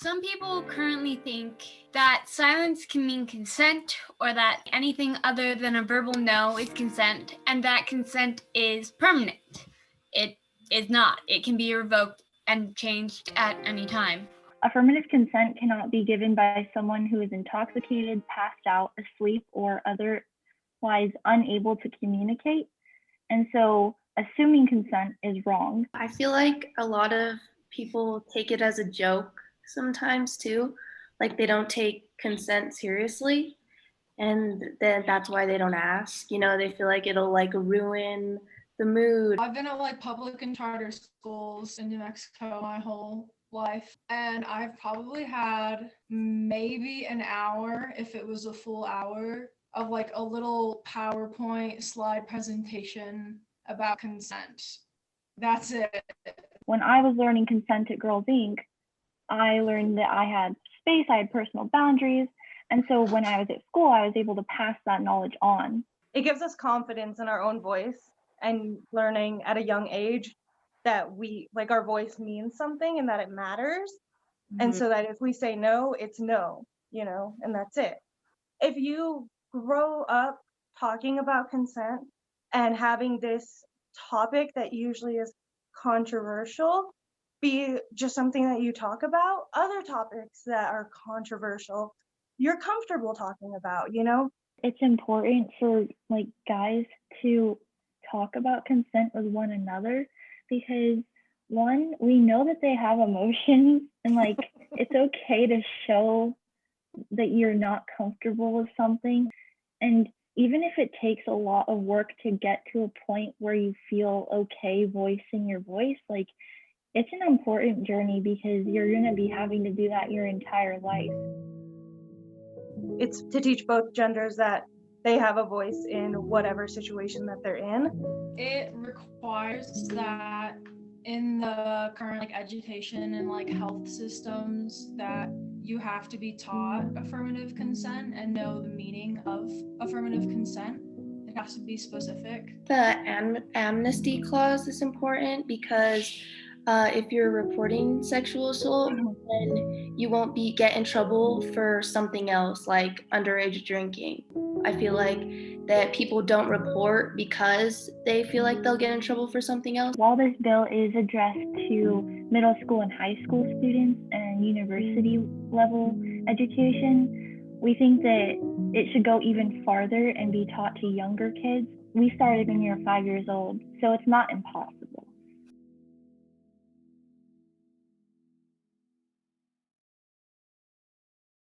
Some people currently think that silence can mean consent, or that anything other than a verbal no is consent, and that consent is permanent. It is not. It can be revoked and changed at any time. Affirmative consent cannot be given by someone who is intoxicated, passed out, asleep, or otherwise unable to communicate. And so assuming consent is wrong. I feel like a lot of people take it as a joke sometimes too. Like they don't take consent seriously. And then that's why they don't ask. You know, they feel like it'll like ruin the mood. I've been at like public and charter schools in New Mexico my whole life, and I've probably had maybe an hour, if it was a full hour, of like a little PowerPoint slide presentation about consent. That's it. When I was learning consent at Girls Inc., I learned that I had space, I had personal boundaries. And so when I was at school, I was able to pass that knowledge on. It gives us confidence in our own voice and learning at a young age that our voice means something and that it matters. Mm-hmm. And so that if we say no, it's no, and that's it. If you grow up talking about consent and having this topic that usually is controversial be just something that you talk about, other topics that are controversial, you're comfortable talking about, It's important for guys to talk about consent with one another because one, we know that they have emotions and it's okay to show that you're not comfortable with something. And even if it takes a lot of work to get to a point where you feel okay voicing your voice, it's an important journey because you're going to be having to do that your entire life. It's to teach both genders that they have a voice in whatever situation that they're in. It requires that in the current education and health systems that you have to be taught affirmative consent and know the meaning of affirmative consent. It has to be specific. The amnesty clause is important because if you're reporting sexual assault, then you won't get in trouble for something else like underage drinking. I feel like that people don't report because they feel like they'll get in trouble for something else. While this bill is addressed to middle school and high school students and university level education, we think that it should go even farther and be taught to younger kids. We started when we were 5 years old, so it's not impossible.